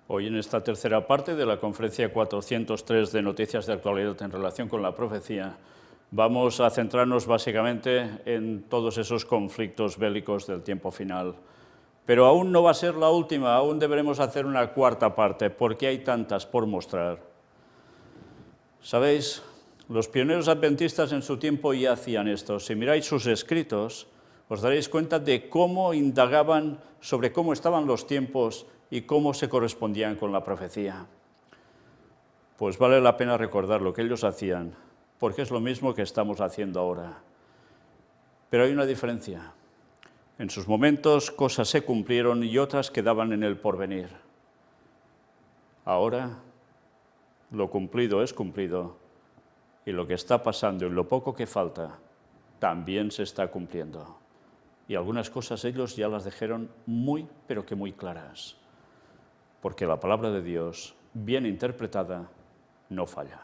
Hoy en esta tercera parte de la conferencia 403 de Noticias de Actualidad en relación con la profecía, vamos a centrarnos básicamente en todos esos conflictos bélicos del tiempo final. Pero aún no va a ser la última, aún deberemos hacer una cuarta parte, porque hay tantas por mostrar. ¿Sabéis? Los pioneros adventistas en su tiempo ya hacían esto. Si miráis sus escritos, os daréis cuenta de cómo indagaban sobre cómo estaban los tiempos y cómo se correspondían con la profecía. Pues vale la pena recordar lo que ellos hacían, porque es lo mismo que estamos haciendo ahora. Pero hay una diferencia. En sus momentos cosas se cumplieron y otras quedaban en el porvenir. Ahora lo cumplido es cumplido y lo que está pasando y lo poco que falta también se está cumpliendo. Y algunas cosas ellos ya las dejaron muy, pero que muy claras. Porque la palabra de Dios, bien interpretada, no falla.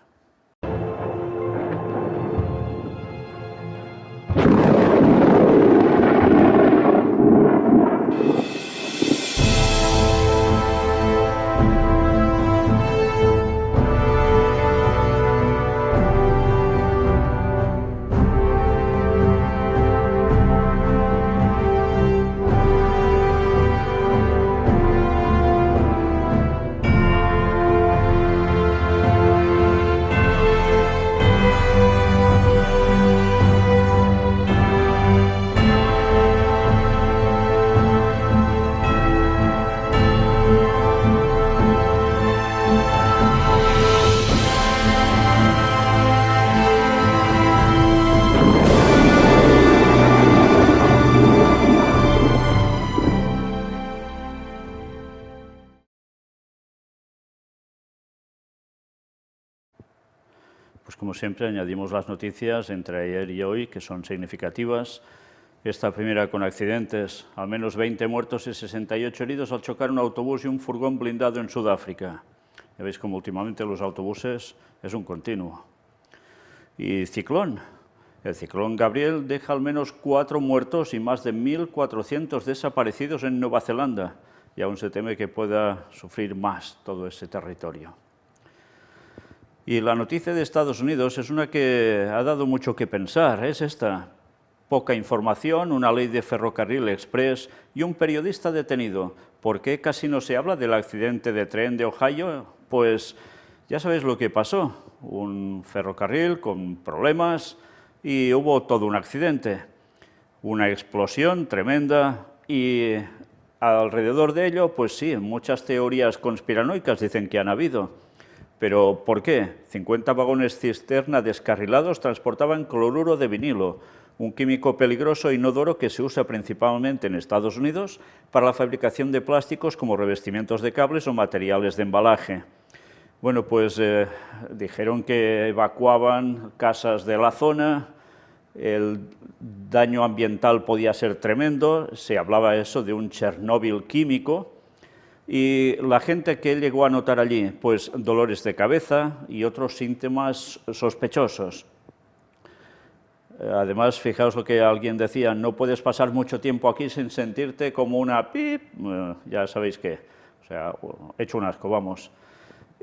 Pues como siempre añadimos las noticias entre ayer y hoy, que son significativas. Esta primera con accidentes, al menos 20 muertos y 68 heridos al chocar un autobús y un furgón blindado en Sudáfrica. Ya veis como últimamente los autobuses es un continuo. Y ciclón. El ciclón Gabriel deja al menos 4 muertos y más de 1.400 desaparecidos en Nueva Zelanda. Y aún se teme que pueda sufrir más todo ese territorio. Y la noticia de Estados Unidos es una que ha dado mucho que pensar, es esta. Poca información, una ley de ferrocarril express y un periodista detenido. ¿Por qué casi no se habla del accidente de tren de Ohio? Pues ya sabéis lo que pasó. Un ferrocarril con problemas y hubo todo un accidente. Una explosión tremenda y alrededor de ello, pues sí, muchas teorías conspiranoicas dicen que han habido. ¿Pero por qué? 50 vagones cisterna descarrilados transportaban cloruro de vinilo, un químico peligroso e inodoro que se usa principalmente en Estados Unidos para la fabricación de plásticos como revestimientos de cables o materiales de embalaje. Bueno, pues dijeron que evacuaban casas de la zona, el daño ambiental podía ser tremendo, se hablaba eso de un Chernóbil químico. Y la gente que llegó a notar allí, pues dolores de cabeza y otros síntomas sospechosos. Además, fijaos lo que alguien decía, no puedes pasar mucho tiempo aquí sin sentirte como una pip, ya sabéis qué, o sea, hecho un asco, vamos.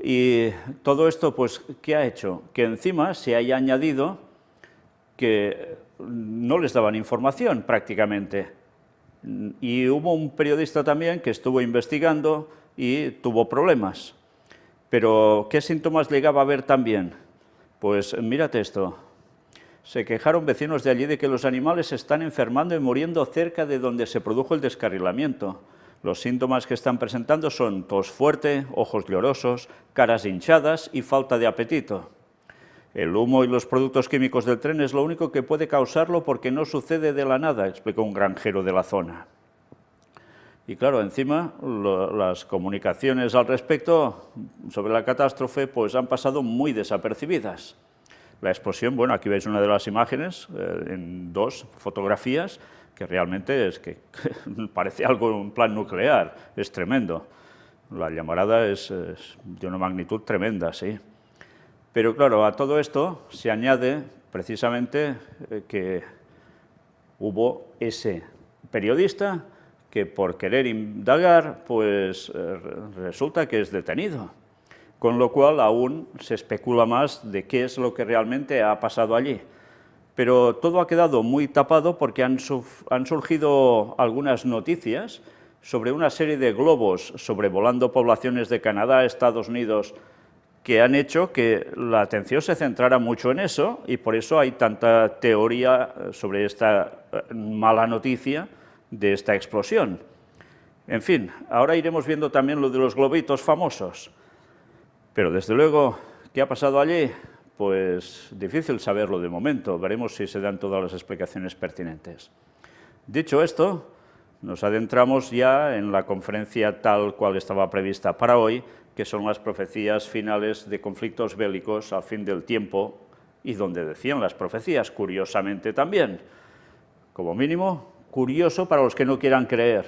Y todo esto, pues, ¿qué ha hecho? Que encima se haya añadido que no les daban información prácticamente. Y hubo un periodista también que estuvo investigando y tuvo problemas. Pero, ¿qué síntomas llegaba a haber también? Pues mírate esto. Se quejaron vecinos de allí de que los animales se están enfermando y muriendo cerca de donde se produjo el descarrilamiento. Los síntomas que están presentando son tos fuerte, ojos llorosos, caras hinchadas y falta de apetito. El humo y los productos químicos del tren es lo único que puede causarlo porque no sucede de la nada, explicó un granjero de la zona. Y claro, encima las comunicaciones al respecto sobre la catástrofe pues han pasado muy desapercibidas. La explosión, bueno, aquí veis una de las imágenes en 2 fotografías, que realmente es que parece algo en plan nuclear, es tremendo. La llamarada es de una magnitud tremenda, sí. Pero claro, a todo esto se añade precisamente que hubo ese periodista que por querer indagar, pues resulta que es detenido. Con lo cual aún se especula más de qué es lo que realmente ha pasado allí. Pero todo ha quedado muy tapado porque han surgido algunas noticias sobre una serie de globos sobrevolando poblaciones de Canadá, Estados Unidos, que han hecho que la atención se centrara mucho en eso, y por eso hay tanta teoría sobre esta mala noticia de esta explosión. En fin, ahora iremos viendo también lo de los globitos famosos. Pero desde luego, ¿qué ha pasado allí? Pues difícil saberlo de momento, veremos si se dan todas las explicaciones pertinentes. Dicho esto, nos adentramos ya en la conferencia tal cual estaba prevista para hoy, que son las profecías finales de conflictos bélicos al fin del tiempo, y donde decían las profecías, curiosamente también. Como mínimo, curioso para los que no quieran creer,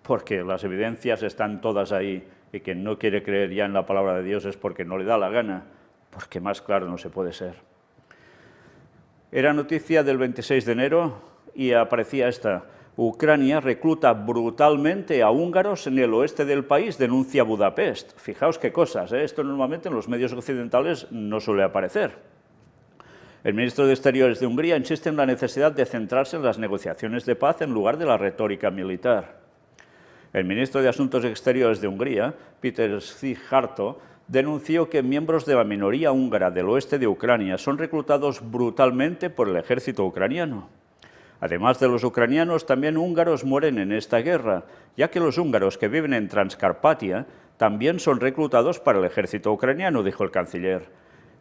porque las evidencias están todas ahí, y quien no quiere creer ya en la palabra de Dios es porque no le da la gana, porque más claro no se puede ser. Era noticia del 26 de enero y aparecía esta: Ucrania recluta brutalmente a húngaros en el oeste del país, denuncia Budapest. Fijaos qué cosas, ¿eh? Esto normalmente en los medios occidentales no suele aparecer. El ministro de Exteriores de Hungría insiste en la necesidad de centrarse en las negociaciones de paz en lugar de la retórica militar. El ministro de Asuntos Exteriores de Hungría, Péter Szijjártó, denunció que miembros de la minoría húngara del oeste de Ucrania son reclutados brutalmente por el ejército ucraniano. Además de los ucranianos, también húngaros mueren en esta guerra, ya que los húngaros que viven en Transcarpatia también son reclutados para el ejército ucraniano, dijo el canciller.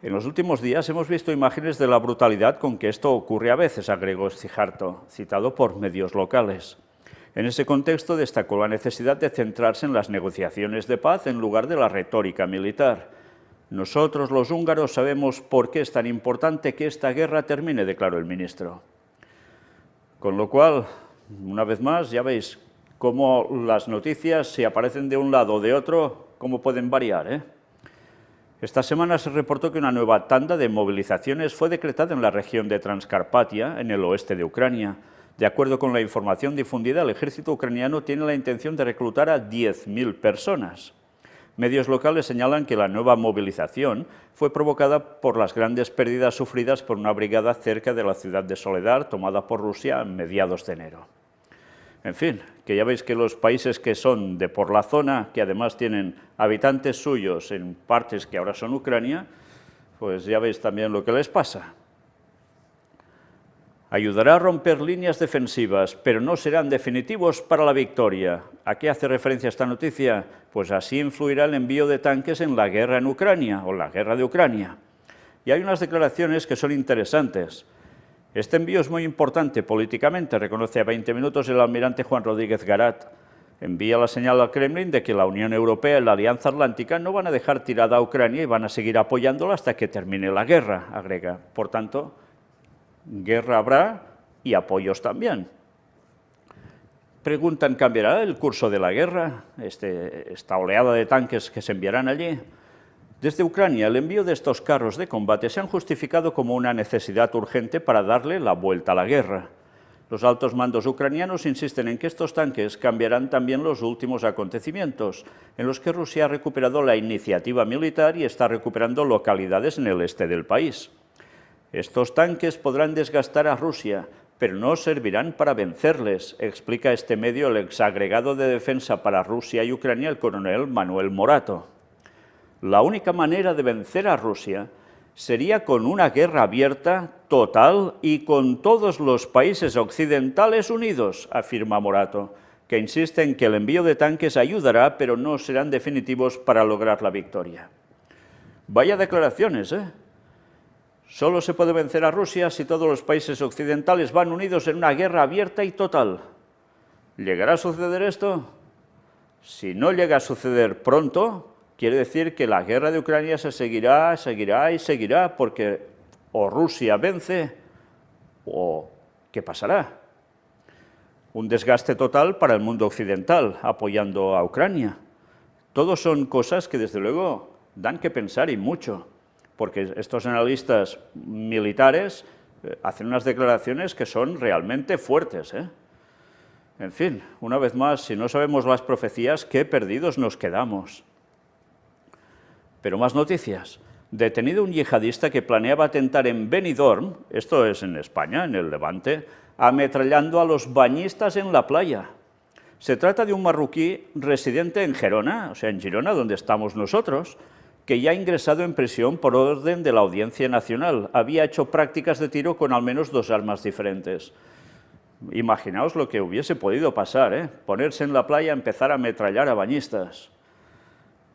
En los últimos días hemos visto imágenes de la brutalidad con que esto ocurre a veces, agregó Szijjártó, citado por medios locales. En ese contexto destacó la necesidad de centrarse en las negociaciones de paz en lugar de la retórica militar. Nosotros, los húngaros, sabemos por qué es tan importante que esta guerra termine, declaró el ministro. Con lo cual, una vez más, ya veis cómo las noticias, si aparecen de un lado o de otro, cómo pueden variar, ¿eh? Esta semana se reportó que una nueva tanda de movilizaciones fue decretada en la región de Transcarpatia, en el oeste de Ucrania. De acuerdo con la información difundida, el ejército ucraniano tiene la intención de reclutar a 10.000 personas. Medios locales señalan que la nueva movilización fue provocada por las grandes pérdidas sufridas por una brigada cerca de la ciudad de Soledar, tomada por Rusia a mediados de enero. En fin, que ya veis que los países que son de por la zona, que además tienen habitantes suyos en partes que ahora son Ucrania, pues ya veis también lo que les pasa. Ayudará a romper líneas defensivas, pero no serán definitivos para la victoria. ¿A qué hace referencia esta noticia? Pues así influirá el envío de tanques en la guerra en Ucrania, o la guerra de Ucrania. Y hay unas declaraciones que son interesantes. Este envío es muy importante políticamente, reconoce a 20 minutos el almirante Juan Rodríguez Garat. Envía la señal al Kremlin de que la Unión Europea y la Alianza Atlántica no van a dejar tirada a Ucrania y van a seguir apoyándola hasta que termine la guerra, agrega. Por tanto, guerra habrá y apoyos también. Preguntan, ¿cambiará el curso de la guerra? Esta oleada de tanques que se enviarán allí. Desde Ucrania, el envío de estos carros de combate se han justificado como una necesidad urgente para darle la vuelta a la guerra. Los altos mandos ucranianos insisten en que estos tanques cambiarán también los últimos acontecimientos, en los que Rusia ha recuperado la iniciativa militar y está recuperando localidades en el este del país. Estos tanques podrán desgastar a Rusia, pero no servirán para vencerles, explica este medio el exagregado de defensa para Rusia y Ucrania, el coronel Manuel Morato. La única manera de vencer a Rusia sería con una guerra abierta, total y con todos los países occidentales unidos, afirma Morato, que insiste en que el envío de tanques ayudará, pero no serán definitivos para lograr la victoria. Vaya declaraciones, ¿eh? Solo se puede vencer a Rusia si todos los países occidentales van unidos en una guerra abierta y total. ¿Llegará a suceder esto? Si no llega a suceder pronto, quiere decir que la guerra de Ucrania se seguirá y seguirá, porque o Rusia vence o ¿qué pasará? Un desgaste total para el mundo occidental, apoyando a Ucrania. Todos son cosas que desde luego dan que pensar y mucho, porque estos analistas militares hacen unas declaraciones que son realmente fuertes, ¿eh? En fin, una vez más, si no sabemos las profecías, qué perdidos nos quedamos. Pero más noticias. Detenido un yihadista que planeaba atentar en Benidorm, esto es en España, en el Levante, ametrallando a los bañistas en la playa. Se trata de un marroquí residente en Gerona, o sea, en Girona, donde estamos nosotros, que ya ha ingresado en prisión por orden de la Audiencia Nacional. Había hecho prácticas de tiro con al menos 2 armas diferentes. Imaginaos lo que hubiese podido pasar, ¿eh? Ponerse en la playa, empezar a ametrallar a bañistas.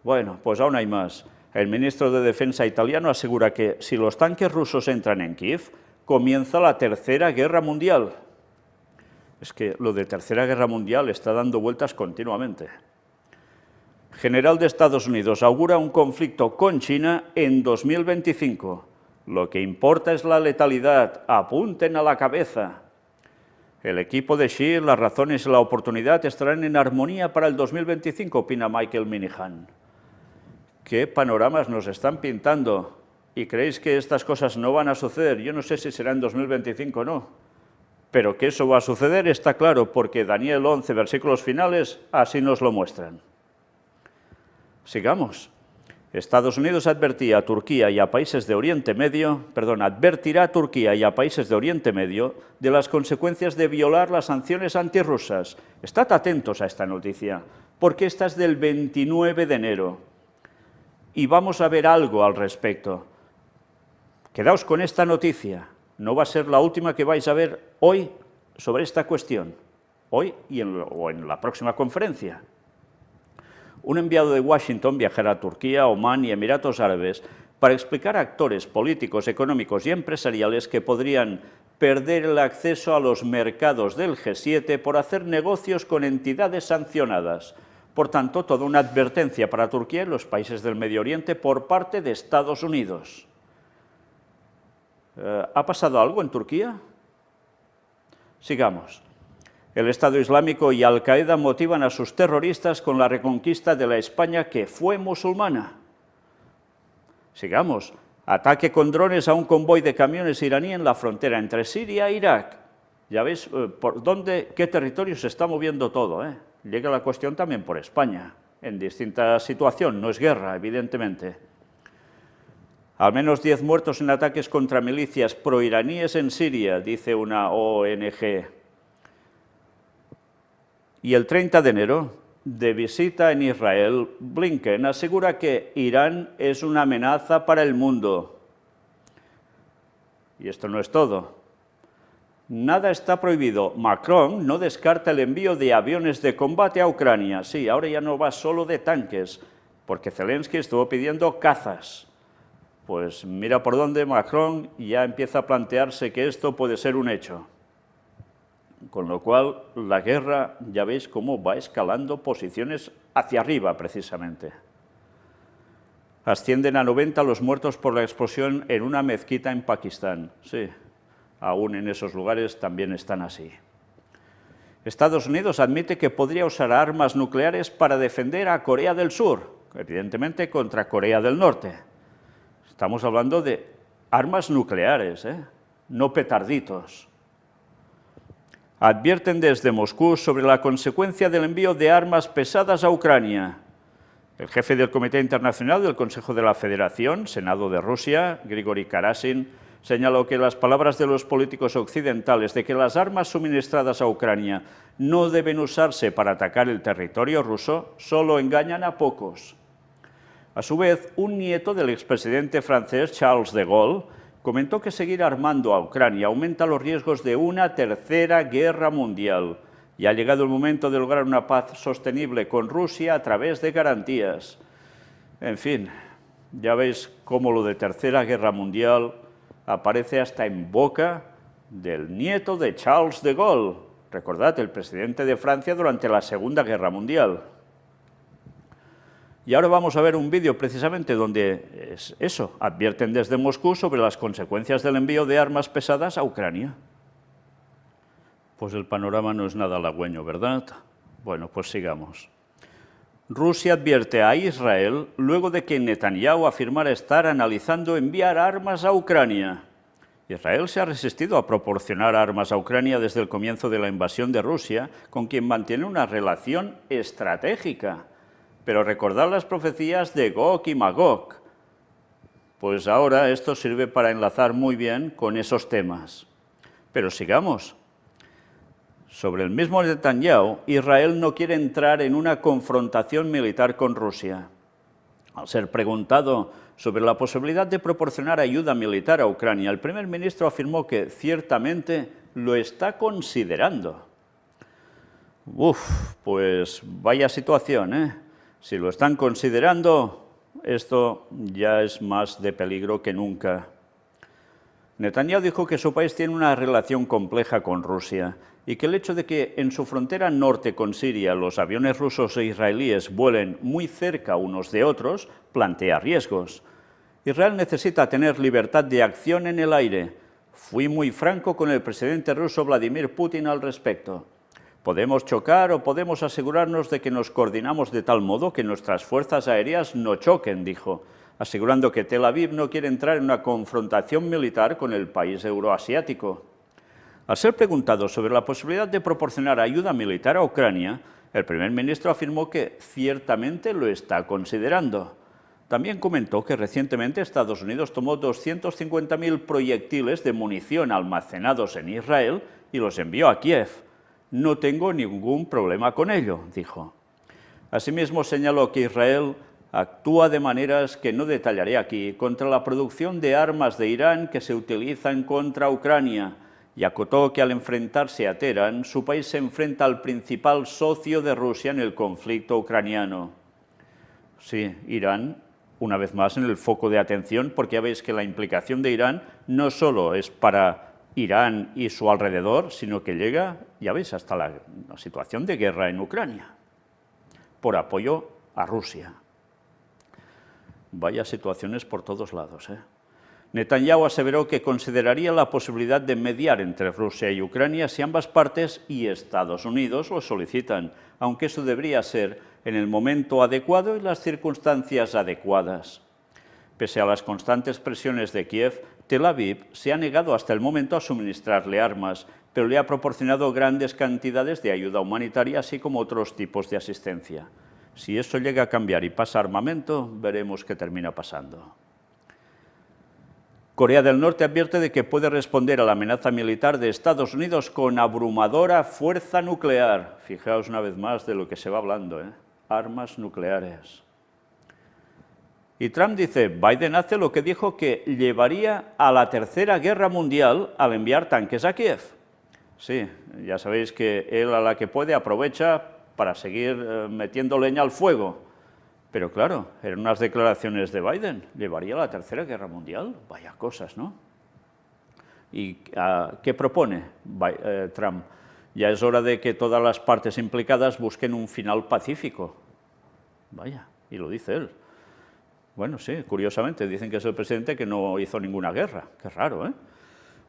Bueno, pues aún hay más. El ministro de Defensa italiano asegura que si los tanques rusos entran en Kiev, comienza la Tercera Guerra Mundial. Es que lo de Tercera Guerra Mundial está dando vueltas continuamente. General de Estados Unidos augura un conflicto con China en 2025. Lo que importa es la letalidad. Apunten a la cabeza. El equipo de Xi, las razones y la oportunidad estarán en armonía para el 2025, opina Michael Minihan. ¿Qué panoramas nos están pintando? ¿Y creéis que estas cosas no van a suceder? Yo no sé si será en 2025 o no. Pero que eso va a suceder está claro, porque Daniel 11, versículos finales, así nos lo muestran. Sigamos. Estados Unidos advertirá a Turquía y a países de Oriente Medio de las consecuencias de violar las sanciones antirrusas. Estad atentos a esta noticia, porque esta es del 29 de enero. Y vamos a ver algo al respecto. Quedaos con esta noticia. No va a ser la última que vais a ver hoy sobre esta cuestión, hoy o en la próxima conferencia. Un enviado de Washington viajará a Turquía, Omán y Emiratos Árabes para explicar a actores políticos, económicos y empresariales que podrían perder el acceso a los mercados del G7 por hacer negocios con entidades sancionadas. Por tanto, toda una advertencia para Turquía y los países del Medio Oriente por parte de Estados Unidos. ¿Ha pasado algo en Turquía? Sigamos. El Estado Islámico y Al-Qaeda motivan a sus terroristas con la reconquista de la España que fue musulmana. Sigamos. Ataque con drones a un convoy de camiones iraní en la frontera entre Siria e Irak. Ya veis por dónde, qué territorio se está moviendo todo, ¿eh? Llega la cuestión también por España, en distinta situación, no es guerra, evidentemente. Al menos 10 muertos en ataques contra milicias proiraníes en Siria, dice una ONG. Y el 30 de enero, de visita en Israel, Blinken asegura que Irán es una amenaza para el mundo. Y esto no es todo. Nada está prohibido. Macron no descarta el envío de aviones de combate a Ucrania. Sí, ahora ya no va solo de tanques, porque Zelensky estuvo pidiendo cazas. Pues mira por dónde Macron ya empieza a plantearse que esto puede ser un hecho. Con lo cual, la guerra, ya veis cómo va escalando posiciones hacia arriba, precisamente. Ascienden a 90 los muertos por la explosión en una mezquita en Pakistán. Sí, aún en esos lugares también están así. Estados Unidos admite que podría usar armas nucleares para defender a Corea del Sur, evidentemente contra Corea del Norte. Estamos hablando de armas nucleares, no petarditos. Advierten desde Moscú sobre la consecuencia del envío de armas pesadas a Ucrania. El jefe del Comité Internacional del Consejo de la Federación, Senado de Rusia, Grigori Karasin, señaló que las palabras de los políticos occidentales de que las armas suministradas a Ucrania no deben usarse para atacar el territorio ruso solo engañan a pocos. A su vez, un nieto del expresidente francés Charles de Gaulle comentó que seguir armando a Ucrania aumenta los riesgos de una tercera guerra mundial y ha llegado el momento de lograr una paz sostenible con Rusia a través de garantías. En fin, ya veis cómo lo de tercera guerra mundial aparece hasta en boca del nieto de Charles de Gaulle, recordad, el presidente de Francia durante la Segunda Guerra Mundial. Y ahora vamos a ver un vídeo precisamente donde es eso, advierten desde Moscú sobre las consecuencias del envío de armas pesadas a Ucrania. Pues el panorama no es nada halagüeño, ¿verdad? Bueno, pues sigamos. Rusia advierte a Israel luego de que Netanyahu afirmara estar analizando enviar armas a Ucrania. Israel se ha resistido a proporcionar armas a Ucrania desde el comienzo de la invasión de Rusia, con quien mantiene una relación estratégica. Pero recordad las profecías de Gog y Magog. Pues ahora esto sirve para enlazar muy bien con esos temas. Pero sigamos. Sobre el mismo Netanyahu, Israel no quiere entrar en una confrontación militar con Rusia. Al ser preguntado sobre la posibilidad de proporcionar ayuda militar a Ucrania, el primer ministro afirmó que ciertamente lo está considerando. Pues vaya situación, ¿eh? Si lo están considerando, esto ya es más de peligro que nunca. Netanyahu dijo que su país tiene una relación compleja con Rusia y que el hecho de que en su frontera norte con Siria los aviones rusos e israelíes vuelen muy cerca unos de otros plantea riesgos. Israel necesita tener libertad de acción en el aire. Fui muy franco con el presidente ruso Vladimir Putin al respecto. Podemos chocar o podemos asegurarnos de que nos coordinamos de tal modo que nuestras fuerzas aéreas no choquen, dijo, asegurando que Tel Aviv no quiere entrar en una confrontación militar con el país euroasiático. Al ser preguntado sobre la posibilidad de proporcionar ayuda militar a Ucrania, el primer ministro afirmó que ciertamente lo está considerando. También comentó que recientemente Estados Unidos tomó 250.000 proyectiles de munición almacenados en Israel y los envió a Kiev. No tengo ningún problema con ello, dijo. Asimismo, señaló que Israel actúa de maneras que no detallaré aquí contra la producción de armas de Irán que se utilizan contra Ucrania y acotó que al enfrentarse a Teherán, su país se enfrenta al principal socio de Rusia en el conflicto ucraniano. Sí, Irán, una vez más en el foco de atención, porque ya veis que la implicación de Irán no solo es para Irán y su alrededor, sino que llega, ya veis, hasta la situación de guerra en Ucrania, por apoyo a Rusia. Vaya situaciones por todos lados, ¿eh? Netanyahu aseveró que consideraría la posibilidad de mediar entre Rusia y Ucrania si ambas partes y Estados Unidos lo solicitan, aunque eso debería ser en el momento adecuado y las circunstancias adecuadas. Pese a las constantes presiones de Kiev, Tel Aviv se ha negado hasta el momento a suministrarle armas, pero le ha proporcionado grandes cantidades de ayuda humanitaria, así como otros tipos de asistencia. Si eso llega a cambiar y pasa armamento, veremos qué termina pasando. Corea del Norte advierte de que puede responder a la amenaza militar de Estados Unidos con abrumadora fuerza nuclear. Fijaos una vez más de lo que se va hablando, ¿eh? Armas nucleares. Y Trump dice, Biden hace lo que dijo que llevaría a la Tercera Guerra Mundial al enviar tanques a Kiev. Sí, ya sabéis que él a la que puede aprovecha para seguir metiendo leña al fuego. Pero claro, eran unas declaraciones de Biden, llevaría a la Tercera Guerra Mundial, vaya cosas, ¿no? ¿Y qué propone Trump? Ya es hora de que todas las partes implicadas busquen un final pacífico. Vaya, y lo dice él. Bueno, sí, curiosamente, dicen que es el presidente que no hizo ninguna guerra, qué raro, ¿eh?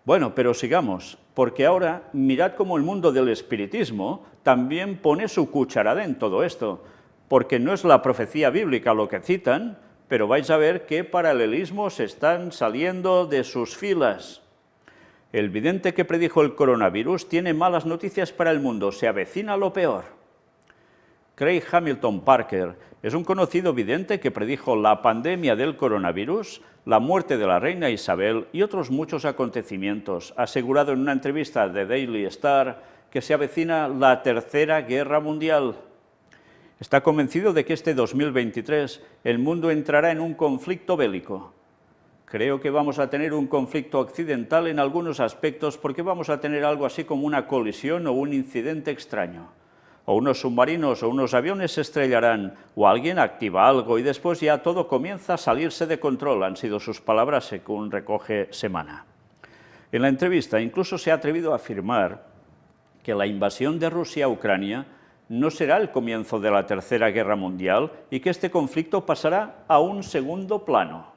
Bueno, pero sigamos, porque ahora mirad cómo el mundo del espiritismo también pone su cucharada en todo esto, porque no es la profecía bíblica lo que citan, pero vais a ver qué paralelismos están saliendo de sus filas. El vidente que predijo el coronavirus tiene malas noticias para el mundo, se avecina lo peor. Craig Hamilton Parker es un conocido vidente que predijo la pandemia del coronavirus, la muerte de la reina Isabel y otros muchos acontecimientos, asegurado en una entrevista de Daily Star que se avecina la Tercera Guerra Mundial. Está convencido de que este 2023 el mundo entrará en un conflicto bélico. Creo que vamos a tener un conflicto occidental en algunos aspectos porque vamos a tener algo así como una colisión o un incidente extraño. O unos submarinos o unos aviones se estrellarán, o alguien activa algo y después ya todo comienza a salirse de control, han sido sus palabras según recoge Semana. En la entrevista incluso se ha atrevido a afirmar que la invasión de Rusia a Ucrania no será el comienzo de la Tercera Guerra Mundial y que este conflicto pasará a un segundo plano.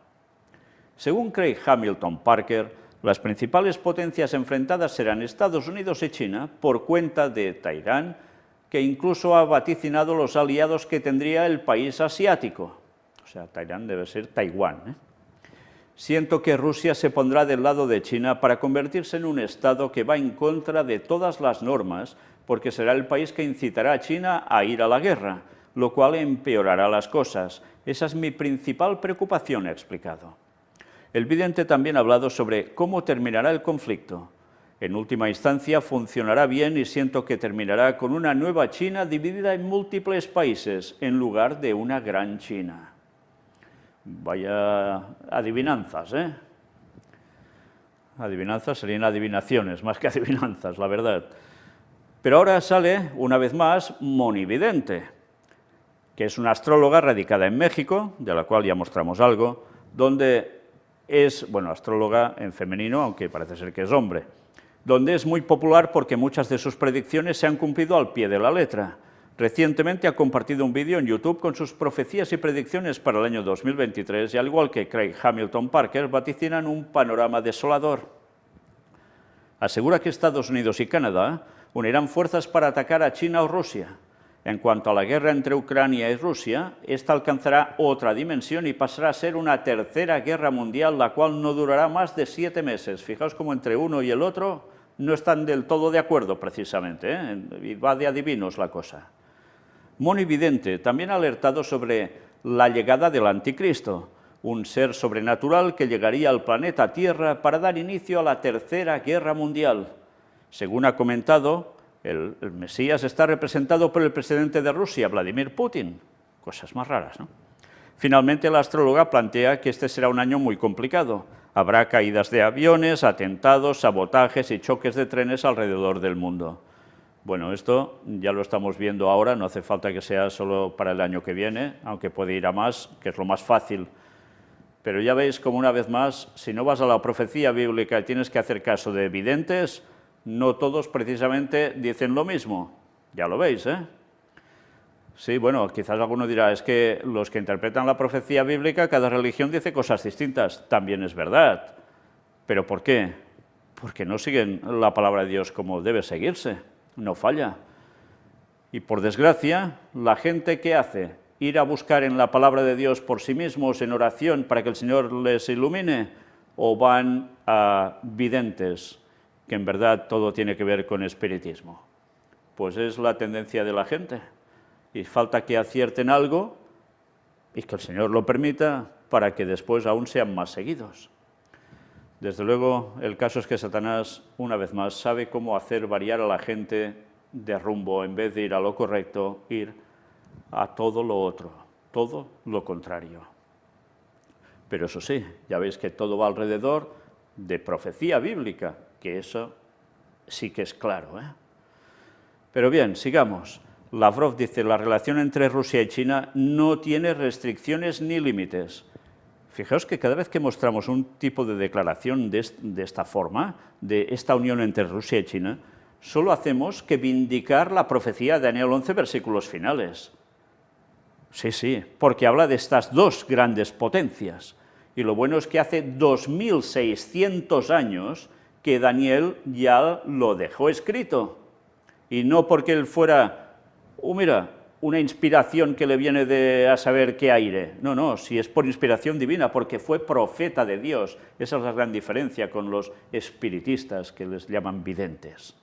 Según Craig Hamilton Parker, las principales potencias enfrentadas serán Estados Unidos y China por cuenta de Teherán, que incluso ha vaticinado los aliados que tendría el país asiático. O sea, Teherán debe ser Taiwán, ¿eh? Siento que Rusia se pondrá del lado de China para convertirse en un Estado que va en contra de todas las normas, porque será el país que incitará a China a ir a la guerra, lo cual empeorará las cosas. Esa es mi principal preocupación, ha explicado. El vidente también ha hablado sobre cómo terminará el conflicto. En última instancia, funcionará bien y siento que terminará con una nueva China dividida en múltiples países, en lugar de una gran China. Vaya adivinanzas, ¿eh? Adivinanzas serían adivinaciones, más que adivinanzas, la verdad. Pero ahora sale, una vez más, Monividente, que es una astróloga radicada en México, de la cual ya mostramos algo, donde es, bueno, astróloga en femenino, aunque parece ser que es hombre, donde es muy popular porque muchas de sus predicciones se han cumplido al pie de la letra. Recientemente ha compartido un vídeo en YouTube con sus profecías y predicciones para el año 2023 y, al igual que Craig Hamilton Parker, vaticinan un panorama desolador. Asegura que Estados Unidos y Canadá unirán fuerzas para atacar a China o Rusia. En cuanto a la guerra entre Ucrania y Rusia, esta alcanzará otra dimensión y pasará a ser una tercera guerra mundial, la cual no durará más de 7 meses. Fijaos cómo entre uno y el otro no están del todo de acuerdo, precisamente, ¿eh? Y va de adivinos la cosa. Monividente también ha alertado sobre la llegada del Anticristo, un ser sobrenatural que llegaría al planeta Tierra para dar inicio a la Tercera Guerra Mundial. Según ha comentado, el Mesías está representado por el presidente de Rusia, Vladimir Putin. Cosas más raras, ¿no? Finalmente, la astróloga plantea que este será un año muy complicado. Habrá caídas de aviones, atentados, sabotajes y choques de trenes alrededor del mundo. Bueno, esto ya lo estamos viendo ahora, no hace falta que sea solo para el año que viene, aunque puede ir a más, que es lo más fácil. Pero ya veis como una vez más, si no vas a la profecía bíblica y tienes que hacer caso de videntes, no todos precisamente dicen lo mismo. Ya lo veis, ¿eh? Sí, bueno, quizás alguno dirá, es que los que interpretan la profecía bíblica, cada religión dice cosas distintas. También es verdad. ¿Pero por qué? Porque no siguen la palabra de Dios como debe seguirse. No falla. Y por desgracia, la gente que hace ir a buscar en la palabra de Dios por sí mismos en oración para que el Señor les ilumine, o van a videntes, que en verdad todo tiene que ver con espiritismo. Pues es la tendencia de la gente. Y falta que acierten algo y que el Señor lo permita para que después aún sean más seguidos. Desde luego, el caso es que Satanás, una vez más, sabe cómo hacer variar a la gente de rumbo, en vez de ir a lo correcto, ir a todo lo otro, todo lo contrario. Pero eso sí, ya veis que todo va alrededor de profecía bíblica, que eso sí que es claro, ¿eh? Pero bien, sigamos. Lavrov dice, la relación entre Rusia y China no tiene restricciones ni límites. Fijaos que cada vez que mostramos un tipo de declaración de esta forma, de esta unión entre Rusia y China, solo hacemos que vindicar la profecía de Daniel 11, versículos finales. Sí, porque habla de estas dos grandes potencias. Y lo bueno es que hace 2600 años que Daniel ya lo dejó escrito. Y no porque él fuera, mira, una inspiración que le viene de a saber qué aire. No, si es por inspiración divina, porque fue profeta de Dios. Esa es la gran diferencia con los espiritistas, que les llaman videntes.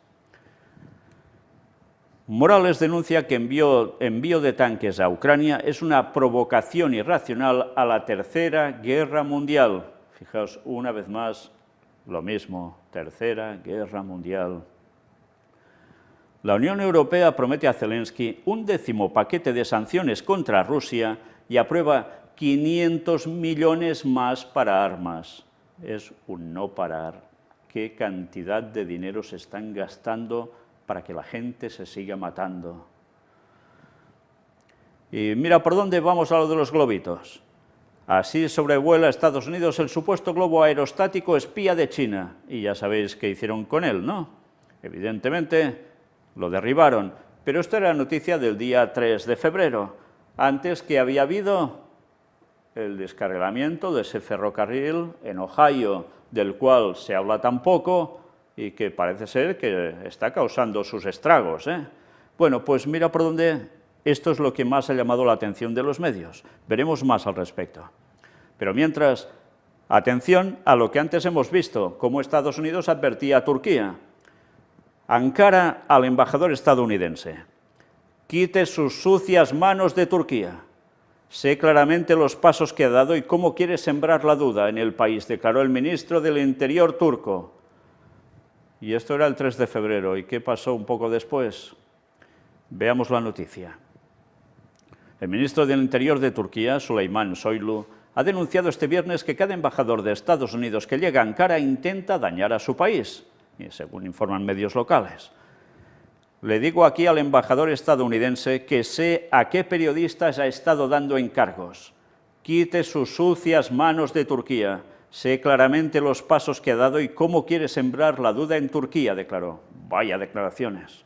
Morales denuncia que envío de tanques a Ucrania es una provocación irracional a la Tercera Guerra Mundial. Fijaos, una vez más, lo mismo, Tercera Guerra Mundial. La Unión Europea promete a Zelensky un 10º paquete de sanciones contra Rusia y aprueba 500 millones más para armas. Es un no parar. ¿Qué cantidad de dinero se están gastando para que la gente se siga matando? Y mira por dónde vamos a lo de los globitos. Así sobrevuela Estados Unidos el supuesto globo aerostático espía de China. Y ya sabéis qué hicieron con él, ¿no? Evidentemente lo derribaron, pero esto era noticia del día 3 de febrero, antes que había habido el descarrilamiento de ese ferrocarril en Ohio, del cual se habla tan poco y que parece ser que está causando sus estragos, ¿eh? Bueno, pues mira por dónde esto es lo que más ha llamado la atención de los medios. Veremos más al respecto. Pero mientras, Atención a lo que antes hemos visto, cómo Estados Unidos advertía a Turquía. Ankara al embajador estadounidense: quite sus sucias manos de Turquía. Sé claramente los pasos que ha dado y cómo quiere sembrar la duda en el país, declaró el ministro del Interior turco. Y esto era el 3 de febrero. ¿Y qué pasó un poco después? Veamos la noticia. El ministro del Interior de Turquía, Süleyman Soylu, ha denunciado este viernes que cada embajador de Estados Unidos que llega a Ankara intenta dañar a su país, y según informan medios locales. Le digo aquí al embajador estadounidense que sé a qué periodistas ha estado dando encargos. Quite sus sucias manos de Turquía. Sé claramente los pasos que ha dado y cómo quiere sembrar la duda en Turquía, declaró. Vaya declaraciones.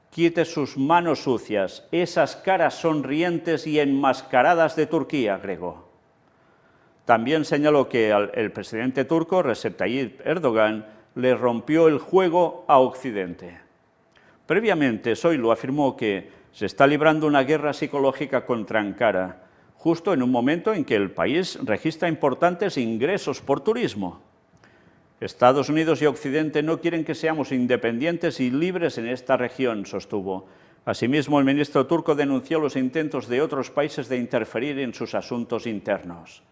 Quite sus manos sucias, esas caras sonrientes y enmascaradas de Turquía, agregó. También señaló que el presidente turco, Recep Tayyip Erdogan, le rompió el juego a Occidente. Previamente, Soylu afirmó que se está librando una guerra psicológica contra Ankara, justo en un momento en que el país registra importantes ingresos por turismo. Estados Unidos y Occidente no quieren que seamos independientes y libres en esta región, sostuvo. Asimismo, el ministro turco denunció los intentos de otros países de interferir en sus asuntos internos.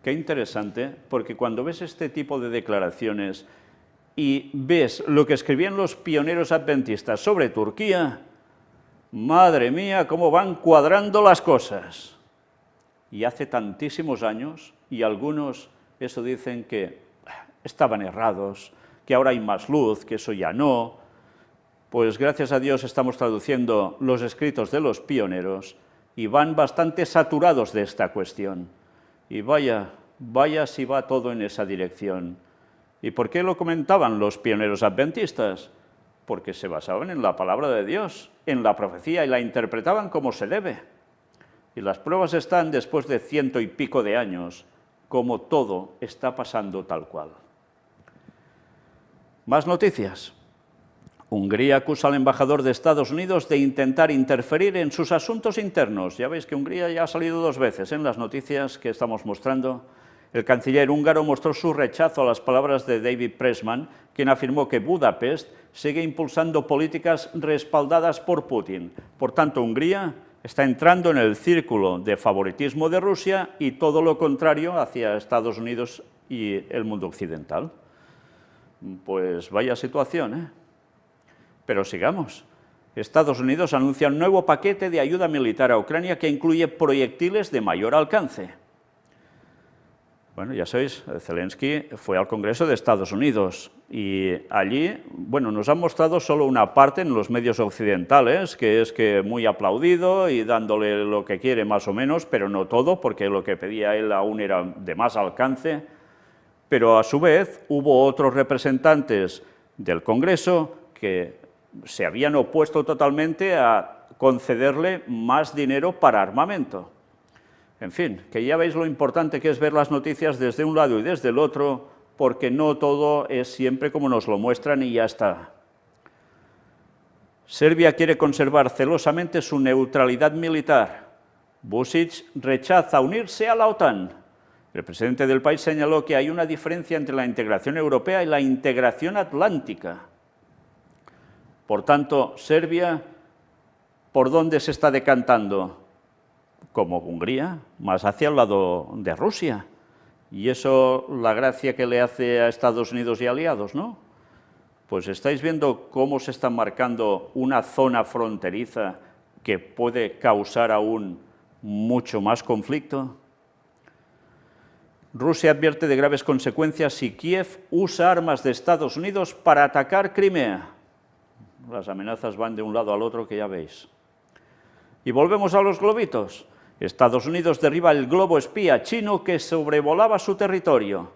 Qué interesante, porque cuando ves este tipo de declaraciones y ves lo que escribían los pioneros adventistas sobre Turquía, madre mía, cómo van cuadrando las cosas. Y hace tantísimos años, y algunos eso dicen que estaban errados, que ahora hay más luz, que eso ya no. Pues gracias a Dios estamos traduciendo los escritos de los pioneros y van bastante saturados de esta cuestión. Y vaya si va todo en esa dirección. ¿Y por qué lo comentaban los pioneros adventistas? Porque se basaban en la palabra de Dios, en la profecía, y la interpretaban como se debe. Y las pruebas están después de 100 y pico de años, como todo está pasando tal cual. Más noticias. Hungría acusa al embajador de Estados Unidos de intentar interferir en sus asuntos internos. Ya veis que Hungría ya ha salido 2 veces en las noticias que estamos mostrando. El canciller húngaro mostró su rechazo a las palabras de David Pressman, quien afirmó que Budapest sigue impulsando políticas respaldadas por Putin. Por tanto, Hungría está entrando en el círculo de favoritismo de Rusia y todo lo contrario hacia Estados Unidos y el mundo occidental. Pues vaya situación, ¿eh? Pero sigamos. Estados Unidos anuncia un nuevo paquete de ayuda militar a Ucrania que incluye proyectiles de mayor alcance. Bueno, ya sabéis, Zelensky fue al Congreso de Estados Unidos y allí, bueno, nos han mostrado solo una parte en los medios occidentales, que es que muy aplaudido y dándole lo que quiere más o menos, pero no todo, porque lo que pedía él aún era de más alcance. Pero a su vez hubo otros representantes del Congreso que se habían opuesto totalmente a concederle más dinero para armamento. En fin, que ya veis lo importante que es ver las noticias desde un lado y desde el otro, porque no todo es siempre como nos lo muestran y ya está. Serbia quiere conservar celosamente su neutralidad militar. Vučić rechaza unirse a la OTAN. El presidente del país señaló que hay una diferencia entre la integración europea y la integración atlántica. Por tanto, Serbia, ¿por dónde se está decantando? Como Hungría, más hacia el lado de Rusia. Y eso, la gracia que le hace a Estados Unidos y aliados, ¿no? Pues estáis viendo cómo se está marcando una zona fronteriza que puede causar aún mucho más conflicto. Rusia advierte de graves consecuencias si Kiev usa armas de Estados Unidos para atacar Crimea. Las amenazas van de un lado al otro, que ya veis. Y volvemos a los globitos. Estados Unidos derriba el globo espía chino que sobrevolaba su territorio.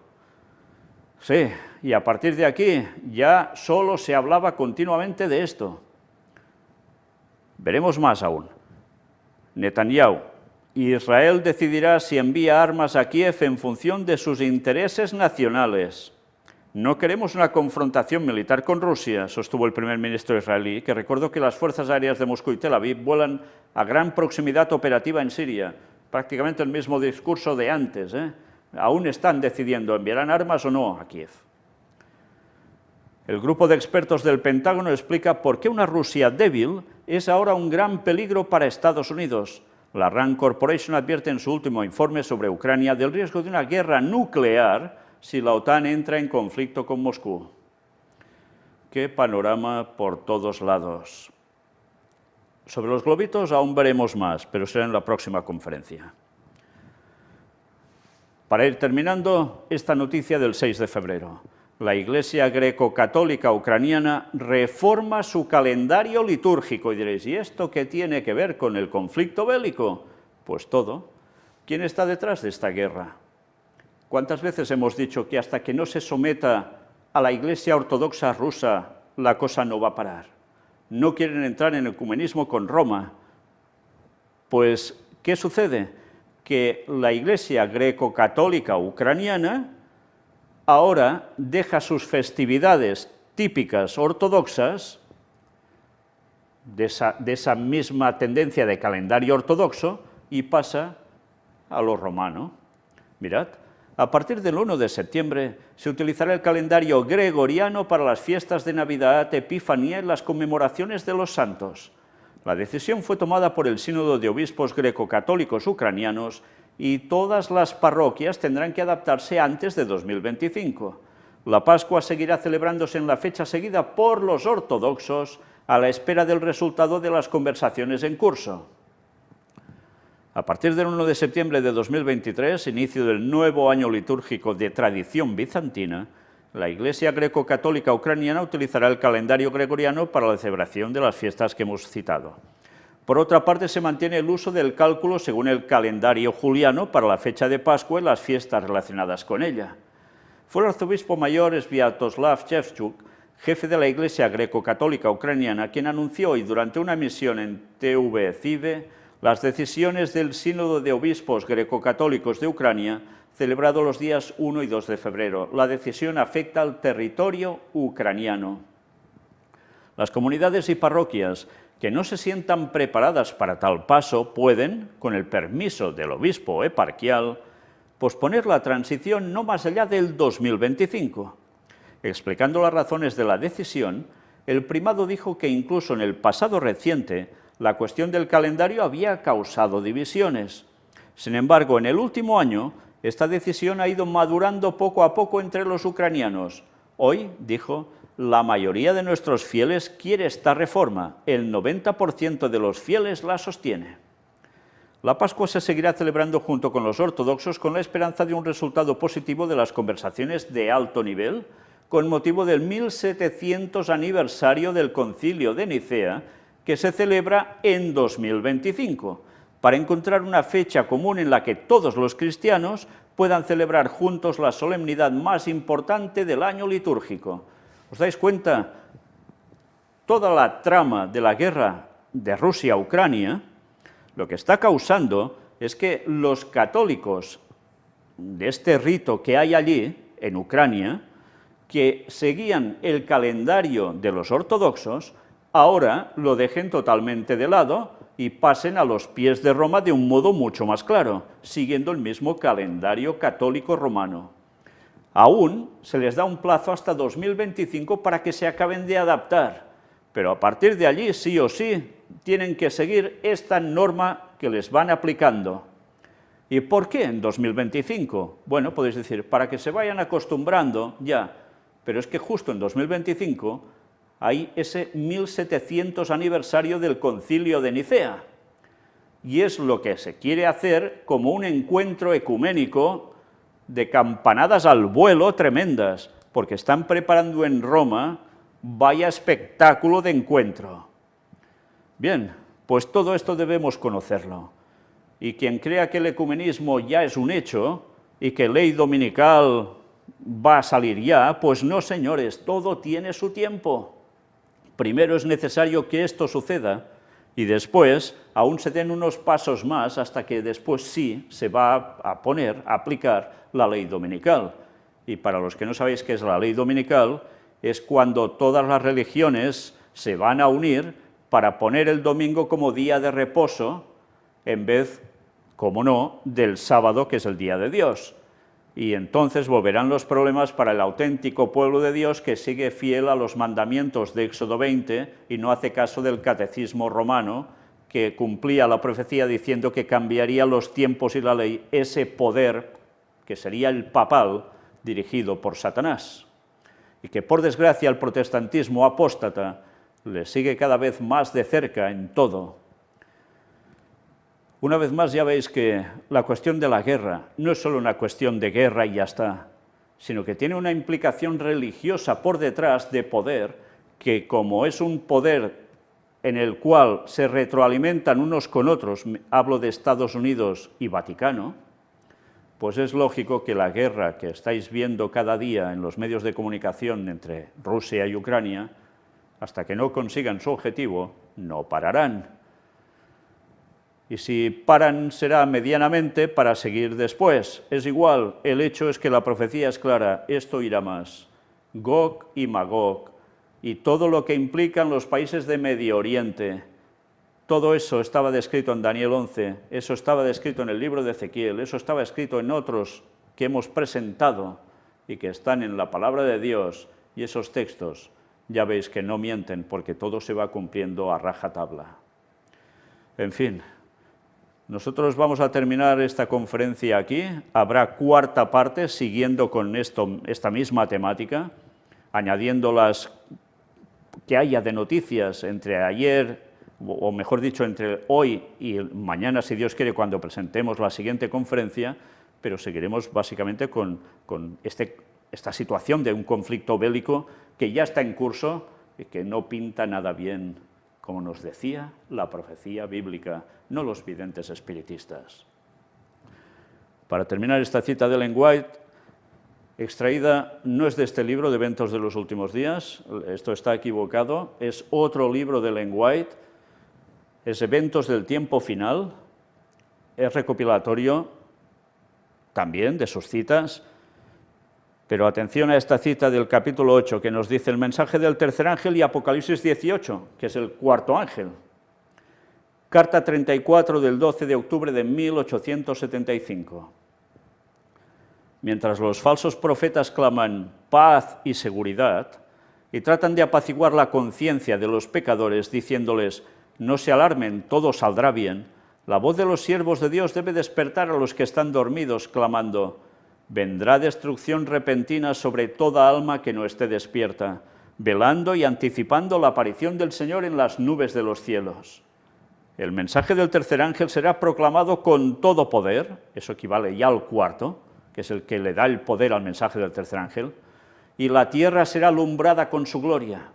Sí, y a partir de aquí ya solo se hablaba continuamente de esto. Veremos más aún. Netanyahu. Israel decidirá si envía armas a Kiev en función de sus intereses nacionales. No queremos una confrontación militar con Rusia, sostuvo el primer ministro israelí, que recordó que las fuerzas aéreas de Moscú y Tel Aviv vuelan a gran proximidad operativa en Siria. Prácticamente el mismo discurso de antes, Aún están decidiendo, ¿enviarán armas o no a Kiev? El grupo de expertos del Pentágono explica por qué una Rusia débil es ahora un gran peligro para Estados Unidos. La RAND Corporation advierte en su último informe sobre Ucrania del riesgo de una guerra nuclear si la OTAN entra en conflicto con Moscú. Qué panorama por todos lados. Sobre los globitos aún veremos más, pero será en la próxima conferencia. Para ir terminando, esta noticia del 6 de febrero. La Iglesia greco-católica ucraniana reforma su calendario litúrgico. Y diréis, ¿y esto qué tiene que ver con el conflicto bélico? Pues todo. ¿Quién está detrás de esta guerra? ¿Cuántas veces hemos dicho que hasta que no se someta a la Iglesia ortodoxa rusa, la cosa no va a parar? No quieren entrar en ecumenismo con Roma. Pues, ¿qué sucede? Que la Iglesia greco-católica ucraniana ahora deja sus festividades típicas ortodoxas, de esa misma tendencia de calendario ortodoxo, y pasa a lo romano. Mirad, a partir del 1 de septiembre se utilizará el calendario gregoriano para las fiestas de Navidad, Epifanía y las conmemoraciones de los santos. La decisión fue tomada por el Sínodo de Obispos Greco-Católicos Ucranianos y todas las parroquias tendrán que adaptarse antes de 2025. La Pascua seguirá celebrándose en la fecha seguida por los ortodoxos a la espera del resultado de las conversaciones en curso. A partir del 1 de septiembre de 2023, inicio del nuevo año litúrgico de tradición bizantina, la Iglesia greco-católica ucraniana utilizará el calendario gregoriano para la celebración de las fiestas que hemos citado. Por otra parte, se mantiene el uso del cálculo según el calendario juliano para la fecha de Pascua y las fiestas relacionadas con ella. Fue el arzobispo mayor Sviatoslav Shevchuk, jefe de la Iglesia greco-católica ucraniana, quien anunció hoy durante una misión en TV-CIVE las decisiones del Sínodo de Obispos Greco-Católicos de Ucrania, celebrado los días 1 y 2 de febrero. La decisión afecta al territorio ucraniano. Las comunidades y parroquias que no se sientan preparadas para tal paso pueden, con el permiso del obispo eparquial, posponer la transición no más allá del 2025. Explicando las razones de la decisión, el primado dijo que incluso en el pasado reciente la cuestión del calendario había causado divisiones. Sin embargo, en el último año, esta decisión ha ido madurando poco a poco entre los ucranianos. Hoy, dijo, la mayoría de nuestros fieles quiere esta reforma. El 90% de los fieles la sostiene. La Pascua se seguirá celebrando junto con los ortodoxos con la esperanza de un resultado positivo de las conversaciones de alto nivel con motivo del 1700 aniversario del Concilio de Nicea, que se celebra en 2025, para encontrar una fecha común en la que todos los cristianos puedan celebrar juntos la solemnidad más importante del año litúrgico. ¿Os dais cuenta? Toda la trama de la guerra de Rusia a Ucrania, lo que está causando es que los católicos de este rito que hay allí, en Ucrania, que seguían el calendario de los ortodoxos, ahora lo dejen totalmente de lado y pasen a los pies de Roma de un modo mucho más claro, siguiendo el mismo calendario católico romano. Aún se les da un plazo hasta 2025 para que se acaben de adaptar, pero a partir de allí, sí o sí, tienen que seguir esta norma que les van aplicando. ¿Y por qué en 2025? Bueno, podéis decir, para que se vayan acostumbrando, ya, pero es que justo en 2025 hay ese 1700 aniversario del Concilio de Nicea, y es lo que se quiere hacer como un encuentro ecuménico de campanadas al vuelo tremendas, porque están preparando en Roma vaya espectáculo de encuentro. Bien, pues todo esto debemos conocerlo, y quien crea que el ecumenismo ya es un hecho, y que ley dominical va a salir ya, pues no, señores, todo tiene su tiempo. Primero es necesario que esto suceda, y después aún se den unos pasos más hasta que después sí se va a poner, a aplicar la ley dominical. Y para los que no sabéis qué es la ley dominical, es cuando todas las religiones se van a unir para poner el domingo como día de reposo, en vez, como no, del sábado, que es el día de Dios. y entonces volverán los problemas para el auténtico pueblo de Dios que sigue fiel a los mandamientos de Éxodo 20 y no hace caso del catecismo romano, que cumplía la profecía diciendo que cambiaría los tiempos y la ley, ese poder que sería el papal dirigido por Satanás, y que por desgracia el protestantismo apóstata le sigue cada vez más de cerca en todo. Una vez más ya veis que la cuestión de la guerra no es solo una cuestión de guerra y ya está, sino que tiene una implicación religiosa por detrás de poder, que como es un poder en el cual se retroalimentan unos con otros, hablo de Estados Unidos y Vaticano, pues es lógico que la guerra que estáis viendo cada día en los medios de comunicación entre Rusia y Ucrania, hasta que no consigan su objetivo, no pararán. Y si paran será medianamente para seguir después. Es igual, el hecho es que la profecía es clara, esto irá más. Gog y Magog, y todo lo que implican los países de Medio Oriente, todo eso estaba descrito en Daniel 11, eso estaba descrito en el libro de Ezequiel, eso estaba escrito en otros que hemos presentado y que están en la palabra de Dios, y esos textos ya veis que no mienten porque todo se va cumpliendo a rajatabla. En fin, nosotros vamos a terminar esta conferencia aquí, habrá cuarta parte siguiendo con esta misma temática, añadiendo las que haya de noticias entre ayer, o mejor dicho, entre hoy y mañana, si Dios quiere, cuando presentemos la siguiente conferencia, pero seguiremos básicamente con esta situación de un conflicto bélico que ya está en curso y que no pinta nada bien, como nos decía la profecía bíblica, no los videntes espiritistas. Para terminar esta cita de Ellen White, extraída no es de este libro de Eventos de los Últimos Días, esto está equivocado, es otro libro de Ellen White, es Eventos del Tiempo Final, es recopilatorio también de sus citas, pero atención a esta cita del capítulo 8 que nos dice el mensaje del tercer ángel y Apocalipsis 18, que es el cuarto ángel. Carta 34 del 12 de octubre de 1875. Mientras los falsos profetas claman paz y seguridad y tratan de apaciguar la conciencia de los pecadores diciéndoles no se alarmen, todo saldrá bien, la voz de los siervos de Dios debe despertar a los que están dormidos clamando vendrá destrucción repentina sobre toda alma que no esté despierta, velando y anticipando la aparición del Señor en las nubes de los cielos. El mensaje del tercer ángel será proclamado con todo poder, eso equivale ya al cuarto, que es el que le da el poder al mensaje del tercer ángel, y la tierra será alumbrada con su gloria.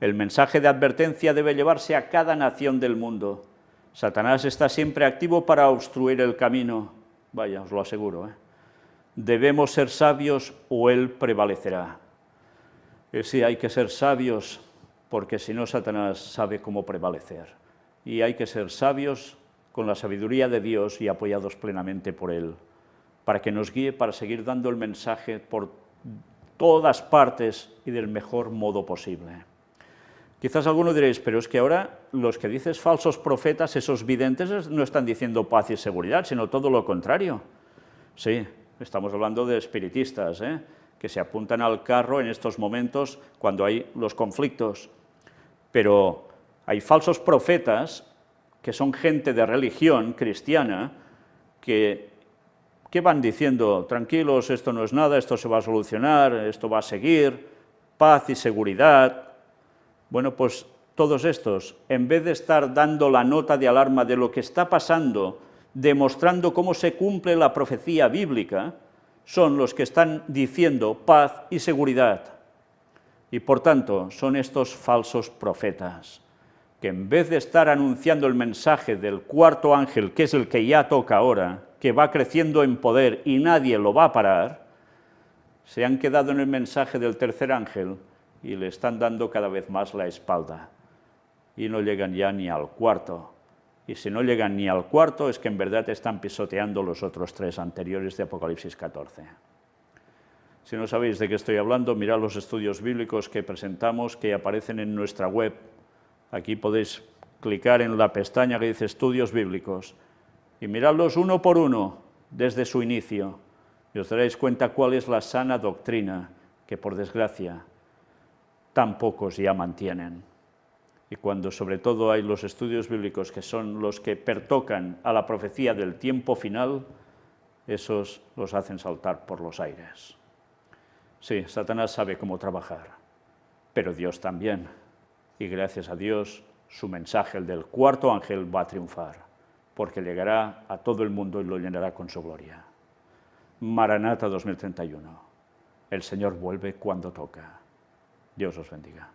El mensaje de advertencia debe llevarse a cada nación del mundo. Satanás está siempre activo para obstruir el camino. Vaya, os lo aseguro, Debemos ser sabios o él prevalecerá. Sí, hay que ser sabios, porque si no Satanás sabe cómo prevalecer. Y hay que ser sabios con la sabiduría de Dios y apoyados plenamente por él, para que nos guíe para seguir dando el mensaje por todas partes y del mejor modo posible. Quizás alguno diréis, pero es que ahora los que dices falsos profetas, esos videntes, no están diciendo paz y seguridad, sino todo lo contrario. Sí, estamos hablando de espiritistas, que se apuntan al carro en estos momentos cuando hay los conflictos. Pero hay falsos profetas que son gente de religión cristiana que van diciendo, tranquilos, esto no es nada, esto se va a solucionar, esto va a seguir, paz y seguridad. Bueno, pues todos estos, en vez de estar dando la nota de alarma de lo que está pasando, demostrando cómo se cumple la profecía bíblica, son los que están diciendo paz y seguridad. Y por tanto, son estos falsos profetas, que en vez de estar anunciando el mensaje del cuarto ángel, que es el que ya toca ahora, que va creciendo en poder y nadie lo va a parar, se han quedado en el mensaje del tercer ángel y le están dando cada vez más la espalda. Y no llegan ya ni al cuarto. Y si no llegan ni al cuarto, es que en verdad están pisoteando los otros tres anteriores de Apocalipsis 14. Si no sabéis de qué estoy hablando, mirad los estudios bíblicos que presentamos, que aparecen en nuestra web. Aquí podéis clicar en la pestaña que dice Estudios Bíblicos y miradlos uno por uno desde su inicio. Y os daréis cuenta cuál es la sana doctrina que, por desgracia, tan pocos ya mantienen. Y cuando sobre todo hay los estudios bíblicos que son los que pertocan a la profecía del tiempo final, esos los hacen saltar por los aires. Sí, Satanás sabe cómo trabajar, pero Dios también. Y gracias a Dios, su mensaje, el del cuarto ángel, va a triunfar, porque llegará a todo el mundo y lo llenará con su gloria. Maranata 2031. El Señor vuelve cuando toca. Dios os bendiga.